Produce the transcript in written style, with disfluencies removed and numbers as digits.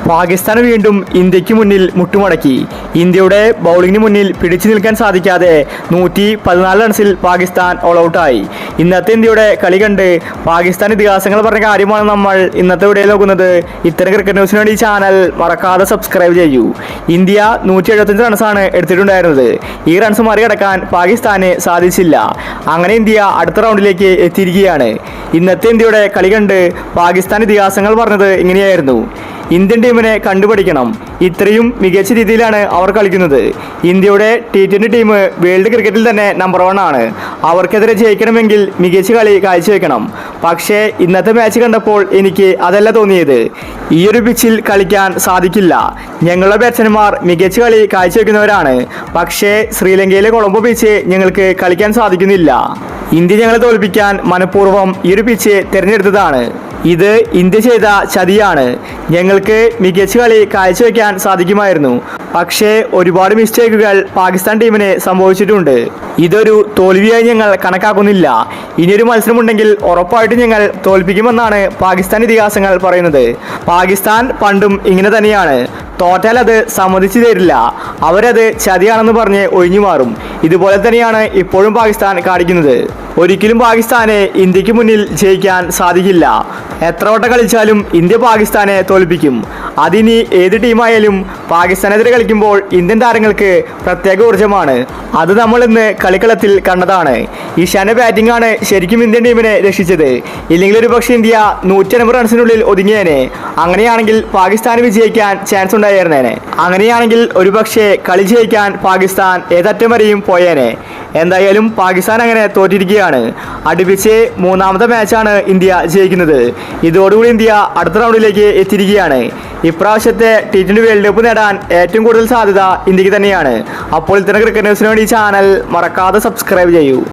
പാകിസ്ഥാൻ വീണ്ടും ഇന്ത്യക്ക് മുന്നിൽ മുട്ടുമടക്കി. ഇന്ത്യയുടെ ബൗളിംഗിന് മുന്നിൽ പിടിച്ചു നിൽക്കാൻ സാധിക്കാതെ 114 റൺസിൽ പാകിസ്ഥാൻ ഓൾ ഔട്ടായി. ഇന്നത്തെ ഇന്ത്യയുടെ കളി കണ്ട് പാകിസ്ഥാൻ ഇതിഹാസങ്ങൾ പറഞ്ഞ കാര്യമാണ് നമ്മൾ ഇന്നത്തെ വീഡിയോയിൽ നോക്കുന്നത്. ഇത്തരം ക്രിക്കറ്റ് ന്യൂസിന് വേണ്ടി ഈ ചാനൽ മറക്കാതെ സബ്സ്ക്രൈബ് ചെയ്യൂ. ഇന്ത്യ 175 റൺസാണ് എടുത്തിട്ടുണ്ടായിരുന്നത്. ഈ റൺസ് മറികടക്കാൻ പാകിസ്ഥാന് സാധിച്ചില്ല. അങ്ങനെ ഇന്ത്യ അടുത്ത റൗണ്ടിലേക്ക് എത്തിയിരിക്കുകയാണ്. ഇന്നത്തെ ഇന്ത്യയുടെ കളി കണ്ട് പാകിസ്ഥാൻ ഇതിഹാസങ്ങൾ പറഞ്ഞത് ഇങ്ങനെയായിരുന്നു: ഇന്ത്യൻ ടീമിനെ കണ്ടുപിടിക്കണം. ഇത്രയും മികച്ച രീതിയിലാണ് അവർ കളിക്കുന്നത്. ഇന്ത്യയുടെ T20 ടീം വേൾഡ് ക്രിക്കറ്റിൽ തന്നെ നമ്പർ 1 ആണ്. അവർക്കെതിരെ ജയിക്കണമെങ്കിൽ മികച്ച കളി കാഴ്ചവെക്കണം. പക്ഷേ ഇന്നത്തെ മാച്ച് കണ്ടപ്പോൾ എനിക്ക് അതല്ല തോന്നിയത്. ഈ ഒരു പിച്ചിൽ കളിക്കാൻ സാധിക്കില്ല. ഞങ്ങളുടെ ബാറ്റ്സ്മാൻമാർ മികച്ച കളി കാഴ്ചവെക്കുന്നവരാണ്. പക്ഷേ ശ്രീലങ്കയിലെ കൊളംബോ പിച്ച് ഞങ്ങൾക്ക് കളിക്കാൻ സാധിക്കുന്നില്ല. ഇന്ത്യ ഞങ്ങളെ തോൽപ്പിക്കാൻ മനഃപൂർവ്വം ഈ ഒരു പിച്ച് തിരഞ്ഞെടുത്തതാണ്. ഇത് ഇന്ത്യ ചെയ്ത ചതിയാണ്. ഞങ്ങൾക്ക് മികച്ച കളി കാഴ്ചവെക്കാൻ സാധിക്കുമായിരുന്നു. പക്ഷേ ഒരുപാട് മിസ്റ്റേക്കുകൾ പാകിസ്ഥാൻ ടീമിന് സംഭവിച്ചിട്ടുണ്ട്. ഇതൊരു തോൽവിയായി ഞങ്ങൾ കണക്കാക്കുന്നില്ല. ഇനിയൊരു മത്സരമുണ്ടെങ്കിൽ ഉറപ്പായിട്ടും ഞങ്ങൾ തോൽപ്പിക്കുമെന്നാണ് പാകിസ്ഥാൻ ഇതിഹാസങ്ങൾ പറയുന്നത്. പാകിസ്ഥാൻ പണ്ടും ഇങ്ങനെ തന്നെയാണ്. തോറ്റാൽ അത് സമ്മതിച്ചു തരില്ല. അവരത് ചതിയാണെന്ന് പറഞ്ഞ് ഒഴിഞ്ഞു മാറും. ഇതുപോലെ തന്നെയാണ് ഇപ്പോഴും പാകിസ്ഥാൻ കാണിക്കുന്നത്. ഒരിക്കലും പാകിസ്ഥാനെ ഇന്ത്യക്ക് മുന്നിൽ ജയിക്കാൻ സാധിക്കില്ല. എത്ര വട്ടം കളിച്ചാലും ഇന്ത്യ പാകിസ്ഥാനെ തോൽപ്പിക്കും. അതിനി ഏത് ടീമായാലും പാകിസ്ഥാനെതിരെ കളിക്കുമ്പോൾ ഇന്ത്യൻ താരങ്ങൾക്ക് പ്രത്യേക ഊർജ്ജമാണ്. അത് നമ്മൾ ഇന്ന് കളിക്കളത്തിൽ കണ്ടതാണ്. ഇഷാന്റെ ബാറ്റിംഗ് ആണ് ശരിക്കും ഇന്ത്യൻ ടീമിനെ രക്ഷിച്ചത്. ഇല്ലെങ്കിൽ ഒരു പക്ഷേ ഇന്ത്യ 150 റൺസിനുള്ളിൽ ഒതുങ്ങിയേനെ. അങ്ങനെയാണെങ്കിൽ പാകിസ്ഥാന് വിജയിക്കാൻ ചാൻസ് ഉണ്ടായിരുന്നേനെ. അങ്ങനെയാണെങ്കിൽ ഒരു പക്ഷേ കളി ജയിക്കാൻ പാകിസ്ഥാൻ ഏതറ്റം വരെയും പോയേനെ. എന്തായാലും പാകിസ്ഥാൻ അങ്ങനെ തോറ്റിരിക്കുകയാണ്. അടുപ്പിച്ച് 3ാമത്തെ മാച്ചാണ് ഇന്ത്യ ജയിക്കുന്നത്. ഇതോടുകൂടി ഇന്ത്യ അടുത്ത റൗണ്ടിലേക്ക് എത്തിയിരിക്കുകയാണ്. ഇപ്രാവശ്യത്തെ T20 വേൾഡ് കപ്പ് നേടാൻ ഏറ്റവും കൂടുതൽ സാധ്യത ഇന്ത്യക്ക് തന്നെയാണ്. അപ്പോൾ ഇത്തരം ക്രിക്കറ്റ് ന്യൂസിന് വേണ്ടി ചാനൽ മറക്കാതെ സബ്സ്ക്രൈബ് ചെയ്യൂ.